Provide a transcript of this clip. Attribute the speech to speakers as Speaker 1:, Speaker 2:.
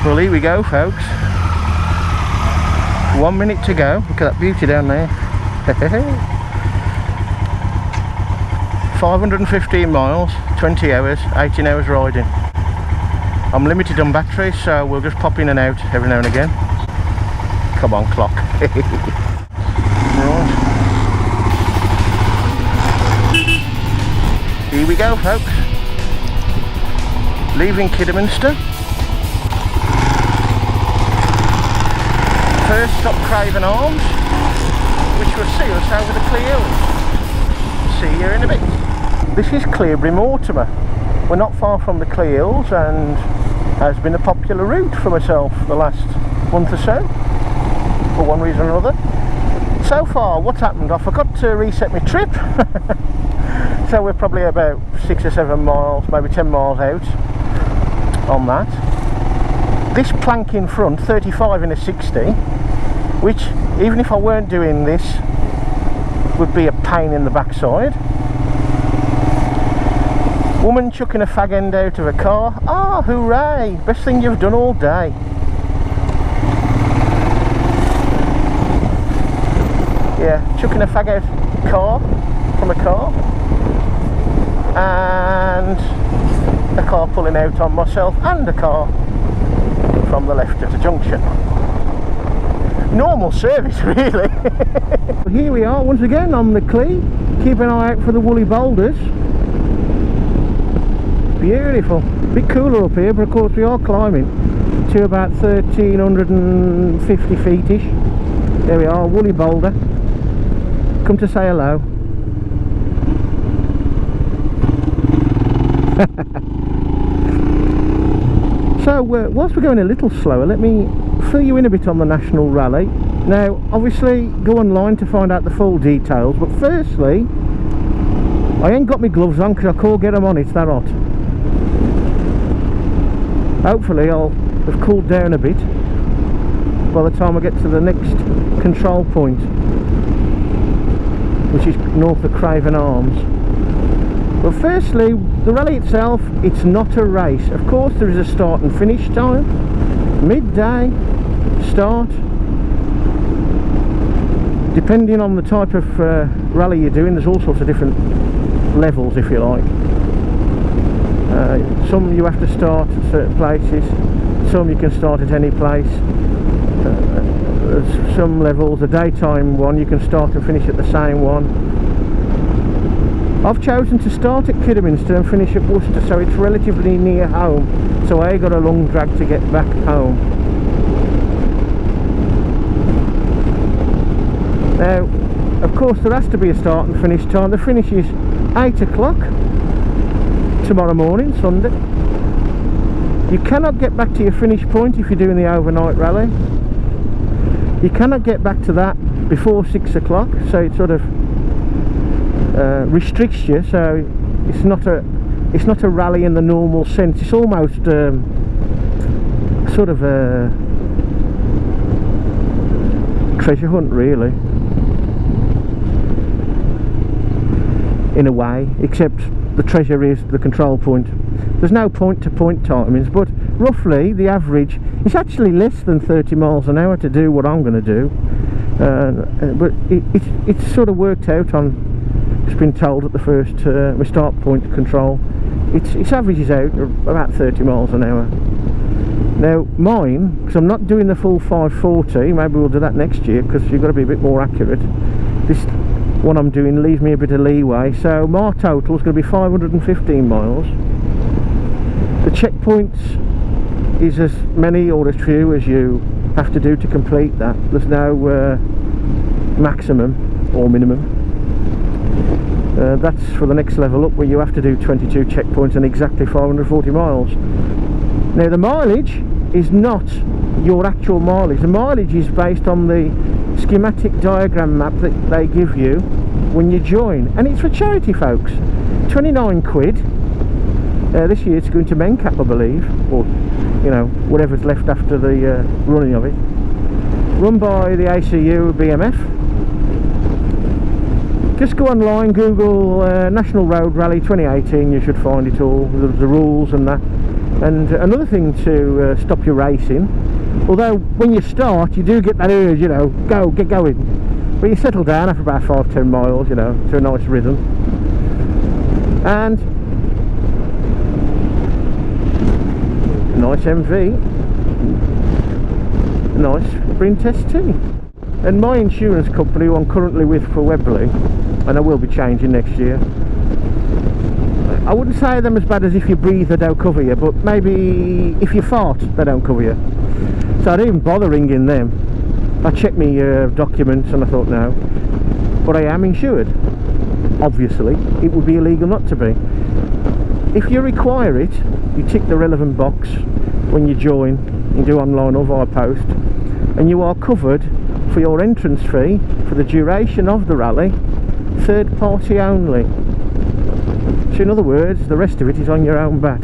Speaker 1: Well, here we go, folks. 1 minute to go. Look at that beauty down there. 515 miles, 20 hours, 18 hours riding. I'm limited on batteries, so we'll just pop in and out every now and again. Come on, clock. Right. Here we go, folks. Leaving Kidderminster. First stop Craven Arms, which will see us over the Clee Hills. See you in a bit. This is Cleobury Mortimer. We're not far from the Clee Hills and has been a popular route for myself the last month or so, for one reason or another. So far, what's happened? I forgot to reset my trip. So we're probably about 6 or 7 miles, maybe 10 miles out on that. This plank in front, 35 in a 60, which even if I weren't doing this would be a pain in the backside. Woman chucking a fag end out of a car. Ah, hooray, best thing you've done all day. Yeah, chucking a fag out from a car, and a car pulling out on myself and a car from the left at a junction. Normal service, really. Here we are once again on the Clee. Keep an eye out for the woolly boulders. Beautiful. A bit cooler up here, but of course we are climbing to about 1,350 feet-ish. There we are, woolly boulder. Come to say hello. So whilst we're going a little slower, let me fill you in a bit on the National Rally. Now obviously go online to find out the full details, but firstly I ain't got my gloves on because I can't get them on, it's that hot. Hopefully I'll have cooled down a bit by the time I get to the next control point, which is north of Craven Arms. Well, firstly, the rally itself, it's not a race. Of course there is a start and finish time, midday start, depending on the type of rally you're doing. There's all sorts of different levels, if you like. Some you have to start at certain places, some you can start at any place. There's some levels, a daytime one, you can start and finish at the same one. I've chosen to start at Kidderminster and finish at Worcester, so it's relatively near home, so I got a long drag to get back home. Now, of course there has to be a start and finish time. The finish is 8 o'clock tomorrow morning, Sunday. You cannot get back to your finish point if you're doing the overnight rally. You cannot get back to that before 6 o'clock, so it sort of restricts you. So it's not a rally in the normal sense. It's almost sort of a treasure hunt, really, in a way, except the treasure is the control point. There's no point-to-point timings, but roughly the average is actually less than 30 miles an hour to do what I'm going to do. But it's sort of worked out on, it's been told at the first my start point control, it averages out about 30 miles an hour. Now mine, because I'm not doing the full 540, maybe we'll do that next year because you've got to be a bit more accurate. This one I'm doing leaves me a bit of leeway, so my total is going to be 515 miles. The checkpoints is as many or as few as you have to do to complete that. There's no maximum or minimum. That's for the next level up, where you have to do 22 checkpoints and exactly 540 miles. Now the mileage is not your actual mileage. The mileage is based on the schematic diagram map that they give you when you join, and it's for charity, folks. 29 quid. This year it's going to Mencap, I believe, or you know, whatever's left after the running of it. Run by the ACU BMF. Just go online, Google National Road Rally 2018, you should find it all, the rules and that. And another thing to stop you racing, although when you start you do get that urge, you know, get going, but you settle down after about 5-10 miles, you know, to a nice rhythm. And a nice MV, a nice Sprint ST. And my insurance company, who I'm currently with for Webley, and I will be changing next year, I wouldn't say them as bad as if you breathe they don't cover you, but maybe if you fart they don't cover you. So I didn't even bother ringing them. I checked my documents and I thought no, but I am insured. Obviously it would be illegal not to be. If you require it, you tick the relevant box when you join, you do online or via post, and you are covered for your entrance fee for the duration of the rally, third party only. So in other words, the rest of it is on your own bat.